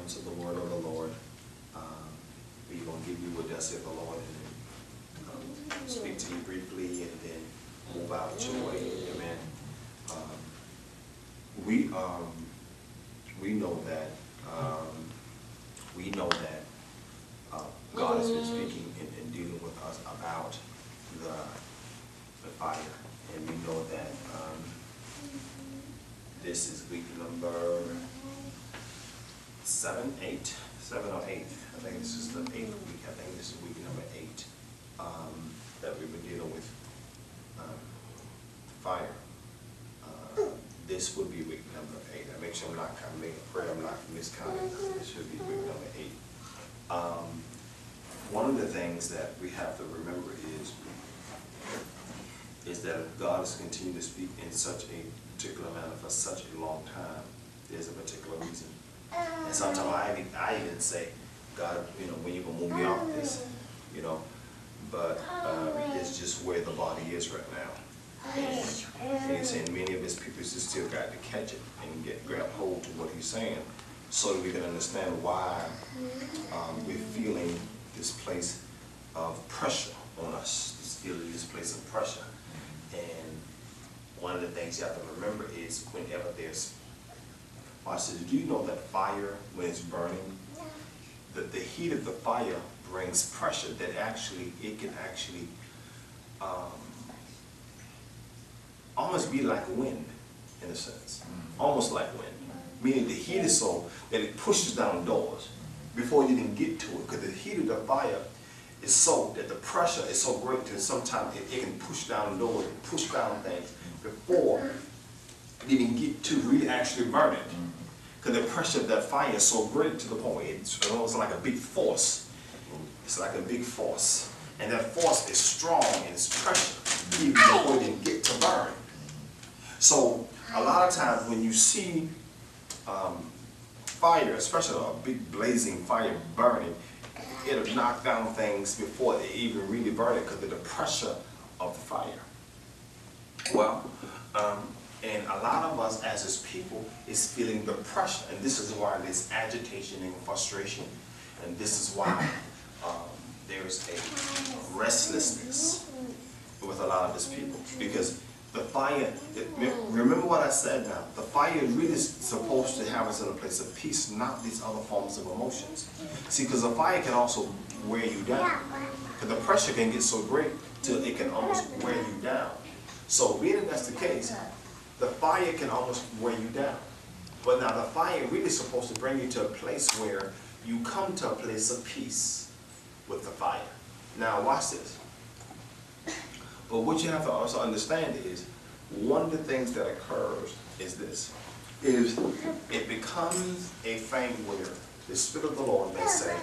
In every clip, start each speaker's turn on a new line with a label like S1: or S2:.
S1: to the word of the Lord. We're going to give you what thus saith the Lord, and then speak to you briefly, and then move out your way. Amen. We know that God has been speaking and dealing with us about the fire, and we know that this is week number 7 or 8. I think this is the 8th week. I think this is week number 8 that we've been dealing with fire. This would be week number 8. I make sure I'm not miscounting. This should be week number 8. One of the things that we have to remember is that if God has continued to speak in such a particular manner for such a long time, there's a particular reason. And sometimes I even say, God, when you gonna move me off this, but it's just where the body is right now. And he's saying many of his people just still got to catch it and grab hold to what he's saying, so that we can understand why we're feeling this place of pressure on us, this place of pressure. And one of the things you have to remember is whenever there's, watch this, do you know that fire, when it's burning, the heat of the fire brings pressure that it can actually almost be like wind, in a sense. Almost like wind. Meaning the heat is so that it pushes down doors before you even get to it, because the heat of the fire is so that the pressure is so great that sometimes it can push down doors, push down things before it even get to really actually burn it. Because the pressure of that fire is so great to the point where it's almost like a big force. It's like a big force. And that force is strong in its pressure, even before it even get to burn. So a lot of times when you see fire, especially a big blazing fire burning, it'll knock down things before they even really burn it because of the pressure of the fire. Well, and a lot of us as his people is feeling the pressure, and this is why there's agitation and frustration, and this is why there's a restlessness with a lot of his people, because the fire, remember what I said now, the fire really is supposed to have us in a place of peace, not these other forms of emotions. See, because the fire can also wear you down, because the pressure can get so great till it can almost wear you down. So being that that's the case, the fire can almost wear you down. But now the fire really is supposed to bring you to a place where you come to a place of peace with the fire. Now watch this. But what you have to also understand is, one of the things that occurs is this, is it becomes a thing where the Spirit of the Lord may say,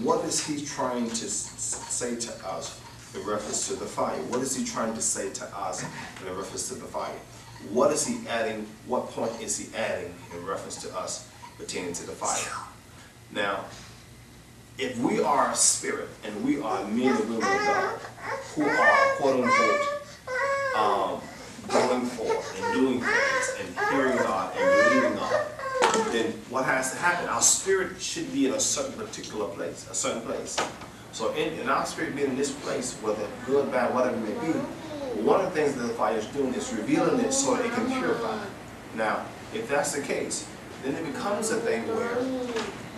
S1: what is he trying to say to us in reference to the fire? What is he trying to say to us in reference to the fire? What is he adding? What point is he adding in reference to us pertaining to the fire? Now, if we are a spirit and we are men and women of God who are quote unquote going forth and doing things and hearing God and believing God, then what has to happen? Our spirit should be in a certain particular place, a certain place. So in our spirit being in this place, whether good, bad, whatever it may be, one of the things that the fire is doing is revealing it so that it can purify. Now, if that's the case, then it becomes a thing where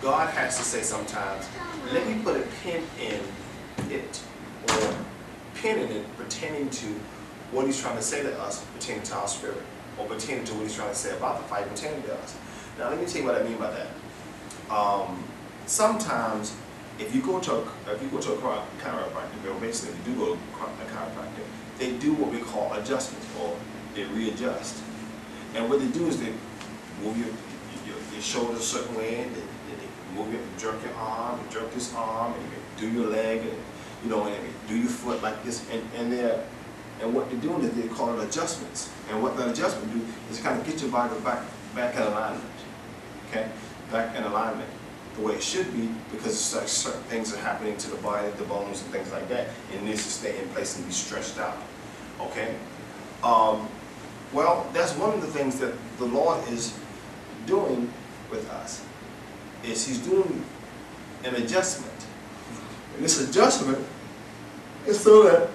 S1: God has to say sometimes, let me put a pin in it, or pin in it pertaining to what he's trying to say to us pertaining to our spirit, or pertaining to what he's trying to say about the fire pertaining to us. Now, let me tell you what I mean by that. Sometimes, if you go to a chiropractor, or basically if you do go to a chiropractor, they do what we call adjustments, or they readjust. And what they do is they move your shoulder a certain way, and they move it, jerk your arm, and jerk this arm, and do your leg, and and do your foot like this, and what they're doing is they call it adjustments. And what the adjustment do is kind of get your body back in alignment. Okay, back in alignment the way it should be, because certain things are happening to the body, the bones, and things like that. It needs to stay in place and be stretched out. Okay? Well, that's one of the things that the Lord is doing with us. Is He's doing an adjustment. And this adjustment is so that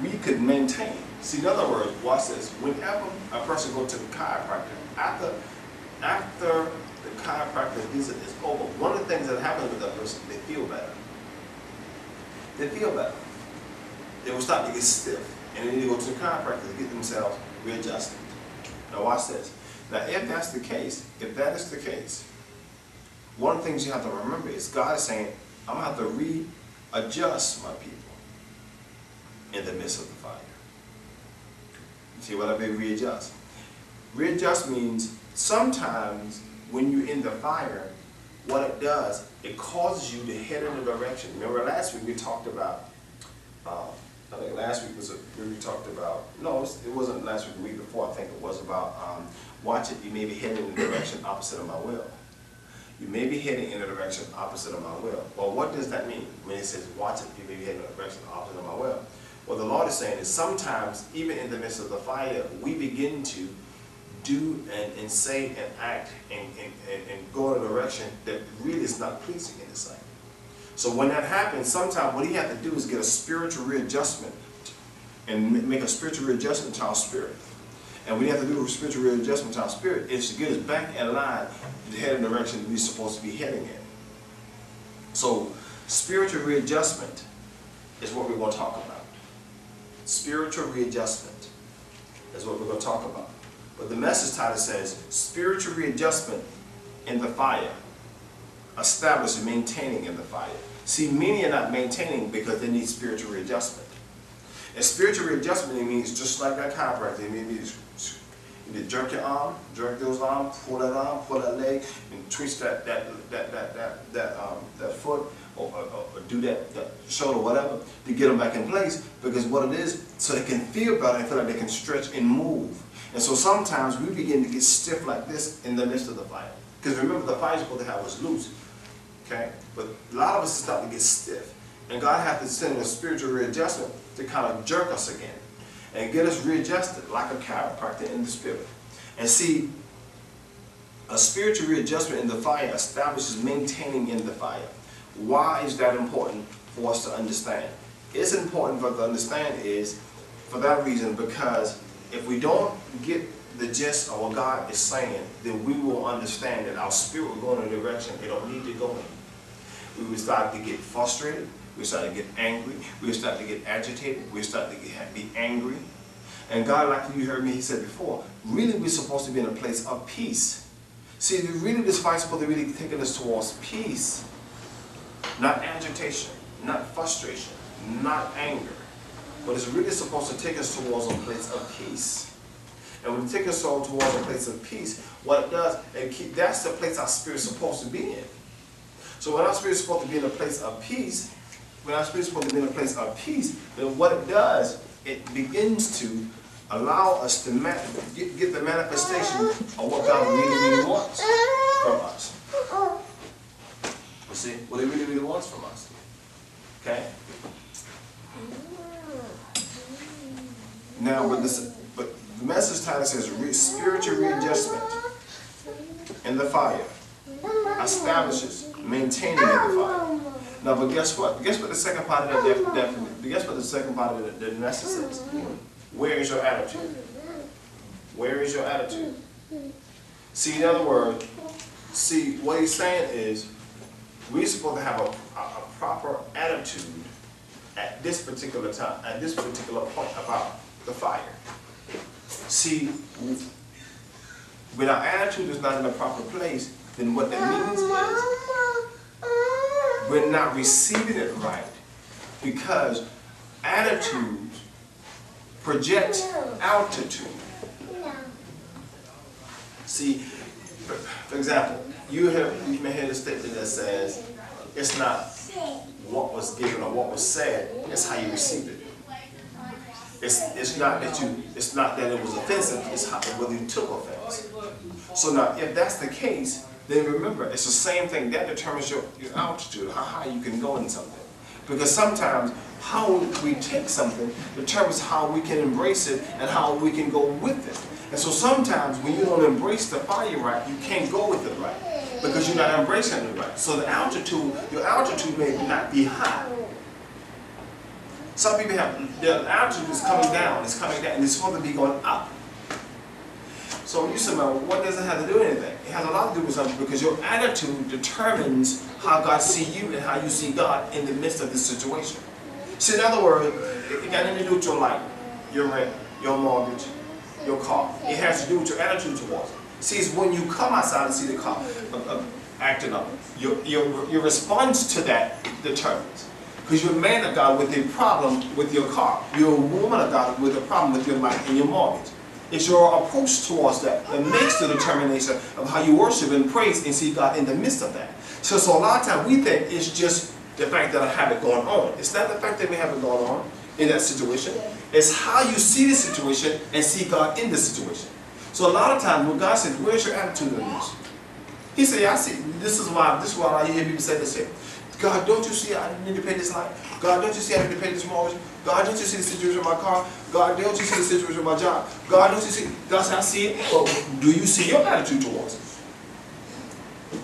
S1: we could maintain. See, in other words, watch this. Whenever a person goes to the chiropractor, after the chiropractor visit is over, one of the things that happens with that person, they feel better. They feel better. They will start to get stiff, and they need to go to the chiropractor to get themselves readjusted. Now watch this. Now if that's the case, if that is the case, one of the things you have to remember is God is saying, I'm going to have to readjust my people in the midst of the fire. See what I mean? Readjust. Readjust means sometimes when you're in the fire, what it does, it causes you to head in a direction. Remember last week we talked about, I think last week was when we talked about, no, it wasn't last week, the week before, I think it was about, watch it, you may be heading in the direction opposite of my will. You may be heading in a direction opposite of my will. Well, what does that mean when it says, watch it, you may be heading in a direction opposite of my will? What the Lord is saying is sometimes, even in the midst of the fire, we begin to do and say and act and go in a direction that really is not pleasing in His sight. So when that happens, sometimes what He has to do is get a spiritual readjustment and make a spiritual readjustment to our spirit. And when you have to do a spiritual readjustment to our spirit, is to get us back in line to head in the direction we're supposed to be heading in. So spiritual readjustment is what we're going to talk about. Spiritual readjustment is what we're going to talk about. But the message title says, spiritual readjustment in the fire. Establish and maintaining in the fire. See, many are not maintaining because they need spiritual readjustment. And spiritual readjustment, it means just like that chiropractor. It means you jerk your arm, jerk those arms, pull that leg, and twist that foot, or do that shoulder, whatever, to get them back in place. Because what it is, so they can feel better and feel like they can stretch and move. And so sometimes we begin to get stiff like this in the midst of the fire. Because remember, the fire you're supposed to have was loose. Okay? But a lot of us start to get stiff. And God has to send a spiritual readjustment to kind of jerk us again and get us readjusted like a chiropractor in the spirit. And see, a spiritual readjustment in the fire establishes maintaining in the fire. Why is that important for us to understand? It's important for us to understand is for that reason, because if we don't get the gist of what God is saying, then we will understand that our spirit will go in a direction they don't need to go in. We will start to get frustrated. We start to get angry. We start to get agitated. We start to be angry. And God, like you heard me, He said before, really we're supposed to be in a place of peace. See, really this fight is supposed to really take us towards peace. Not agitation, not frustration, not anger. But it's really supposed to take us towards a place of peace. And when it takes us towards a place of peace, what it does, that's the place our spirit's supposed to be in. So when our spirit's supposed to be in a place of peace, then what it does, it begins to allow us to get the manifestation of what God really wants from us. You see, what He really wants from us. Okay? Now, but the message title says spiritual readjustment in the fire establishes maintaining in the fire. Now, but guess what? Guess what the second part of that guess what the second part of the message says? Where is your attitude? Where is your attitude? See, in other words, see what He's saying is we're supposed to have a proper attitude at this particular time, at this particular point about the fire. See, when our attitude is not in a proper place, then what that means is we're not receiving it right, because attitudes project altitude. See, for example, you may hear the statement that says, it's not what was given or what was said, it's how you received it. It's not that it was offensive, it's whether you took offense. So now, if that's the case, then remember, it's the same thing. That determines your altitude, how high you can go in something. Because sometimes how we take something determines how we can embrace it and how we can go with it. And so sometimes when you don't embrace the fire right, you can't go with it right. Because you're not embracing it right. So the altitude, your altitude may not be high. Some people have, their altitude is coming down, and it's supposed to be going up. So you say, well, what does it have to do with anything? It has a lot to do with something, because your attitude determines how God sees you and how you see God in the midst of this situation. See, in other words, it got nothing to do with your life, your rent, your mortgage, your car. It has to do with your attitude towards it. See, it's when you come outside and see the car acting up, your response to that determines. Because you're a man of God with a problem with your car. You're a woman of God with a problem with your life and your mortgage. It's your approach towards that makes the determination of how you worship and praise and see God in the midst of that. So a lot of times we think it's just the fact that I have it going on. It's not the fact that we have it going on in that situation. It's how you see the situation and see God in the situation. So a lot of times when God says, where's your attitude in this? He said, yeah, I see. This is why I hear people say this here. God, don't you see I need to pay this line? God, don't you see I need to pay this mortgage? God, don't you see the situation with my car? God, don't you see the situation with my job? God, don't you see? God said, I see it. But do you see your attitude towards it?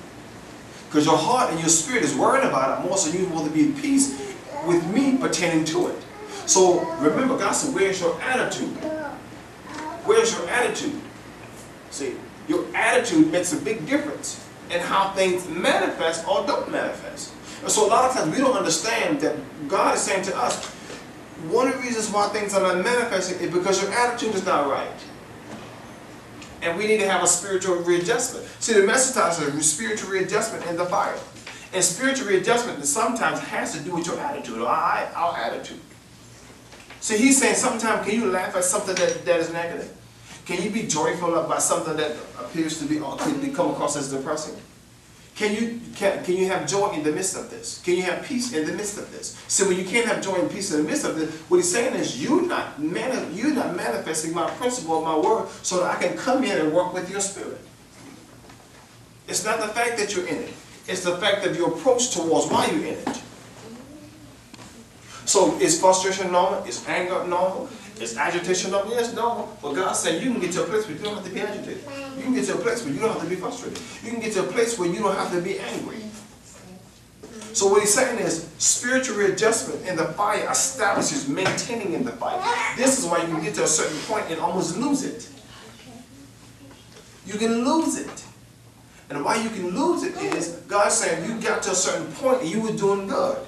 S1: Because your heart and your spirit is worried about it more, so you want to be at peace with me pertaining to it. So remember, God said, where's your attitude? Where's your attitude? See, your attitude makes a big difference in how things manifest or don't manifest. And so a lot of times we don't understand that God is saying to us, one of the reasons why things are not manifesting is because your attitude is not right. And we need to have a spiritual readjustment. See, the message talks about spiritual readjustment in the fire. And spiritual readjustment sometimes has to do with your attitude, or our attitude. See, he's saying sometimes, can you laugh at something that is negative? Can you be joyful about something that appears to be, or could come across as depressing? Can you have joy in the midst of this? Can you have peace in the midst of this? So when you can't have joy and peace in the midst of this, what he's saying is you're not manifesting my principle, my word, so that I can come in and work with your spirit. It's not the fact that you're in it. It's the fact that your approach towards why you're in it. So is frustration normal? Is anger normal? Is agitation normal? Yes, normal. But God's saying you can get to a place where you don't have to be agitated. You can get to a place where you don't have to be frustrated. You can get to a place where you don't have to be angry. So what he's saying is spiritual readjustment in the fire establishes maintaining in the fire. This is why you can get to a certain point and almost lose it. You can lose it. And why you can lose it is God's saying you got to a certain point and you were doing good.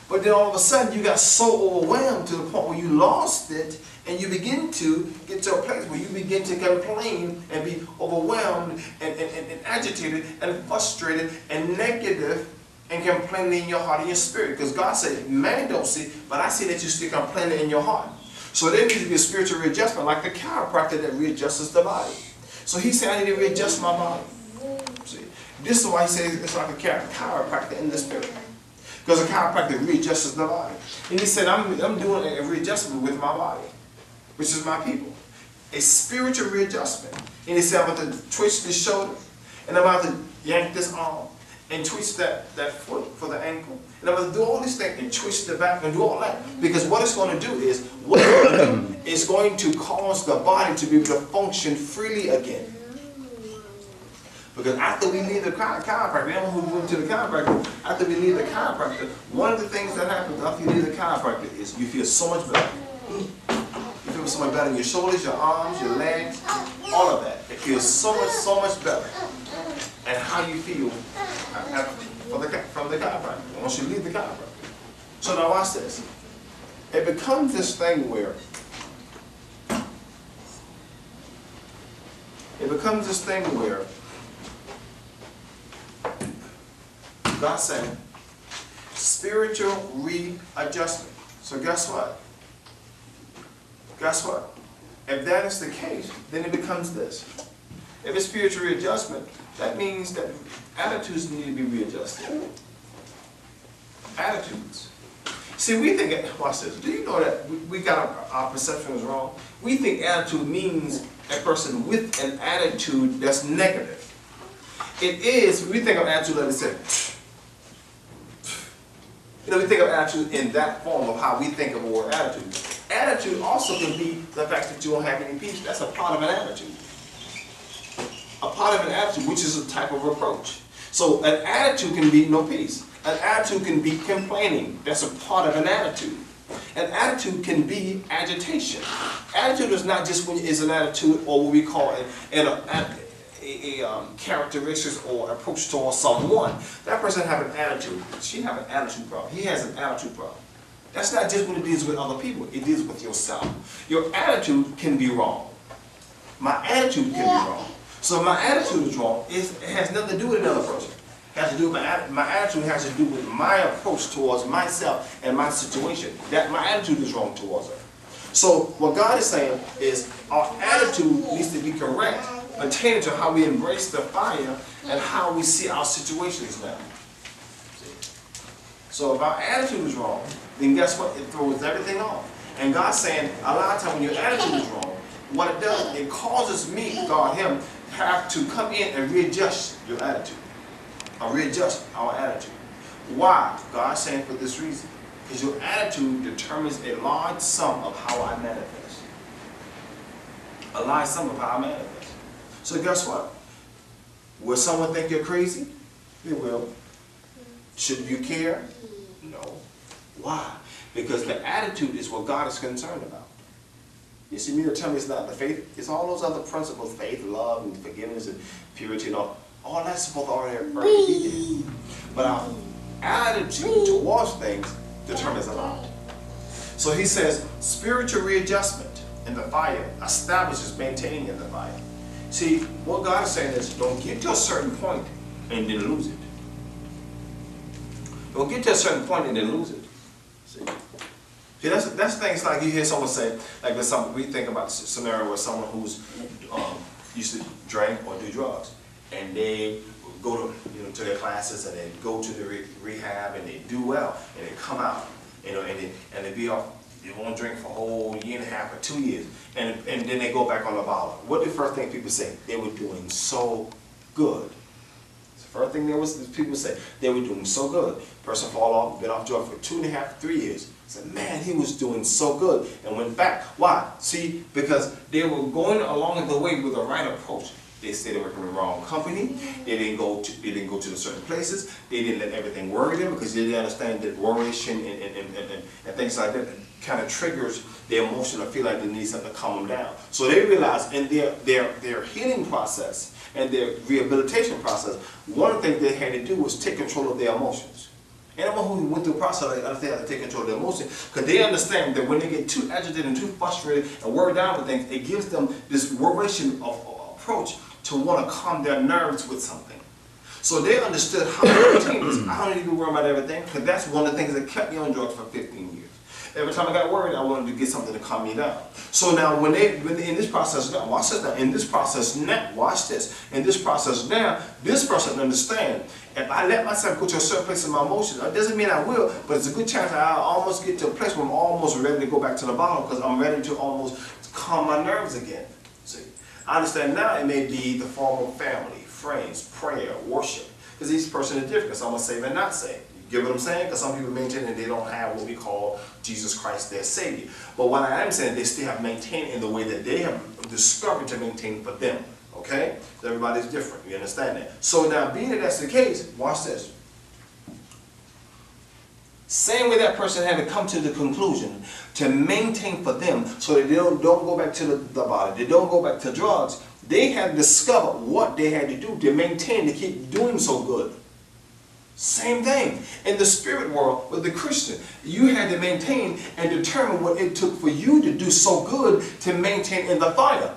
S1: But then all of a sudden you got so overwhelmed to the point where you lost it, and you begin to get to a place where you begin to complain and be overwhelmed and agitated and frustrated and negative and complaining in your heart and your spirit. Because God said, man don't see, but I see that you still complaining in your heart. So there needs to be a spiritual readjustment, like the chiropractor that readjusts the body. So he said, I need to readjust my body. See, this is why he says it's like a chiropractor in the spirit. Because a chiropractor readjusts the body. And he said, I'm doing a readjustment with my body, which is my people. A spiritual readjustment. And he said, I'm about to twitch this shoulder, and I'm about to yank this arm, and twitch that foot for the ankle. And I'm going to do all these things and twitch the back and do all that. Because what it's going to do is, it's going to cause the body to be able to function freely again. Because after we leave the chiropractor, anyone who went to the chiropractor, after we leave the chiropractor, one of the things that happens after you leave the chiropractor is you feel so much better. You feel so much better in your shoulders, your arms, your legs, all of that. It feels so much better. And how you feel from the chiropractor, once you leave the chiropractor. So now watch this. It becomes this thing where God said, spiritual readjustment. So guess what? Guess what? If that is the case, then it becomes this. If it's spiritual readjustment, that means that attitudes need to be readjusted. Attitudes. See, we think, watch this. Do you know that we got our perception is wrong? We think attitude means a person with an attitude that's negative. It is, when we think of attitude, let me say, we think of attitude in that form of how we think of the word attitude. Attitude also can be the fact that you don't have any peace. That's a part of an attitude. A part of an attitude, which is a type of approach. So an attitude can be no peace. An attitude can be complaining. That's a part of an attitude. An attitude can be agitation. Attitude is not just when it's an attitude or what we call a characteristics or approach towards someone. That person have an attitude. She have an attitude problem. He has an attitude problem. That's not just when it deals with other people. It deals with yourself. Your attitude can be wrong. My attitude can be wrong. So if my attitude is wrong, it has nothing to do with another person. It has to do with my attitude has to do with my approach towards myself and my situation. That my attitude is wrong towards her. So what God is saying is our attitude needs to be correct pertaining to how we embrace the fire and how we see our situations now. So if our attitude is wrong, then guess what? It throws everything off. And God's saying a lot of times when your attitude is wrong, what it does, it causes me, God, him, have to come in and readjust your attitude. Or readjust our attitude. Why? God's saying for this reason. Because your attitude determines a large sum of how I manifest. A large sum of how I manifest. So guess what? Will someone think you're crazy? They will. Should you care? No. Why? Because the attitude is what God is concerned about. You see, me to tell me it's not the faith, it's all those other principles, faith, love, and forgiveness, and purity, and all that's supposed to already be there. But our attitude towards things determines a lot. So he says, spiritual readjustment in the fire establishes maintaining in the fire. See, what God is saying is, don't get to a certain point and then lose it. Don't get to a certain point and then lose it. See? See, that's things like you hear someone say, like we think about a scenario where someone who's used to drink or do drugs, and they go to to their classes and they go to the rehab and they do well and they come out, and they be off. They won't drink for a whole year and a half or 2 years, and then they go back on the bottle. What the first thing people say? They were doing so good. The first thing people say, they were doing so good. Person fall off, been off drugs for 2.5 to 3 years. Said, man, he was doing so good, and went back. Why? See, because they were going along the way with the right approach. They stayed away from the wrong company. They didn't go to the certain places. They didn't let everything worry them because they didn't understand that worrying and things like that kind of triggers their emotion or feel like they need something to calm them down. So they realized in their healing process and their rehabilitation process, one of the things they had to do was take control of their emotions. Anyone who went through a process like that, they have to take control of their emotions because they understand that when they get too agitated and too frustrated and worried down with things, it gives them this worration of approach to want to calm their nerves with something. So they understood how to maintain this. I don't even worry about everything because that's one of the things that kept me on drugs for 15 years. Every time I got worried, I wanted to get something to calm me down. So now when in this process now, watch this now, in this process now, watch this, in this process now, this person understands, if I let myself go to a certain place in my emotions, it doesn't mean I will, but it's a good chance that I'll almost get to a place where I'm almost ready to go back to the bottle because I'm ready to almost calm my nerves again. See, I understand now it may be the form of family, friends, prayer, worship, because each person is different. Some are saved and not saved. You get what I'm saying? Because some people maintain that they don't have what we call Jesus Christ their Savior. But what I am saying, they still have maintained in the way that they have discovered to maintain for them. Okay? So everybody's different. You understand that? So now, being that that's the case, watch this. Same way that person had to come to the conclusion to maintain for them so that they don't go back to the body, they don't go back to drugs, they had to discover what they had to do to maintain, to keep doing so good. Same thing. In the spirit world, with the Christian, you had to maintain and determine what it took for you to do so good to maintain in the fire.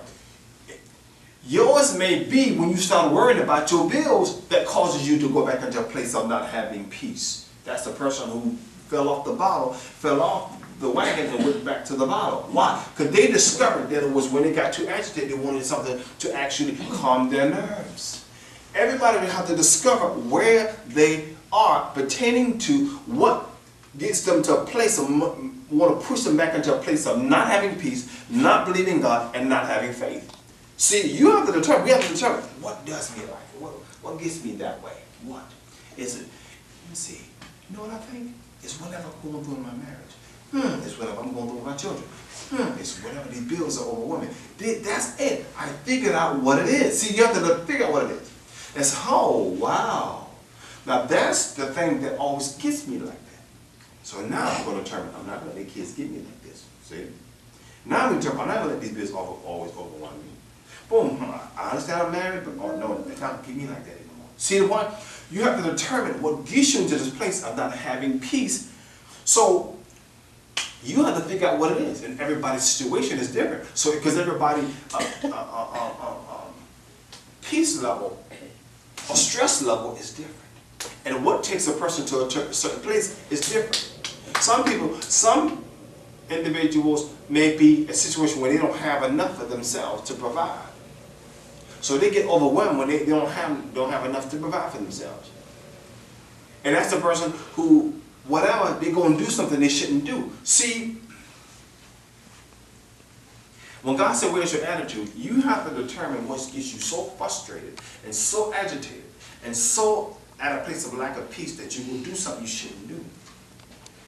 S1: Yours may be when you start worrying about your bills that causes you to go back into a place of not having peace. That's the person who fell off the bottle, fell off the wagon and went back to the bottle. Why? Because they discovered that it was when they got too agitated, they wanted something to actually calm their nerves. Everybody will have to discover where they are pertaining to what gets them to a place of, want to push them back into a place of not having peace, not believing God, and not having faith. See, you have to determine, we have to determine, what does me like? What gets me that way? What? Is it, let me see, you know what I think? It's whatever I'm going through in my marriage. It's whatever I'm going through with my children. It's whatever these bills are overwhelming. That's it. I figured out what it is. See, you have to figure out what it is. It's, oh, wow. Now, that's the thing that always gets me like that. So now I'm going to determine, I'm not going to let kids get me like this. See? Now I'm going to determine, I'm not going to let these bills always overwhelm me. Boom. I understand I'm married, but oh, no, it's not going to get me like that anymore. See the point? You have to determine what gets you into this place of not having peace. So, you have to figure out what it is, and everybody's situation is different. So, because everybody peace level or stress level is different, and what takes a person to a certain place is different. Some people, some individuals may be in a situation where they don't have enough for themselves to provide, so they get overwhelmed when they don't have enough to provide for themselves, and that's the person who, whatever, they're going to do something they shouldn't do. See, when God said, where's your attitude? You have to determine what gets you so frustrated and so agitated and so at a place of lack of peace that you will do something you shouldn't do.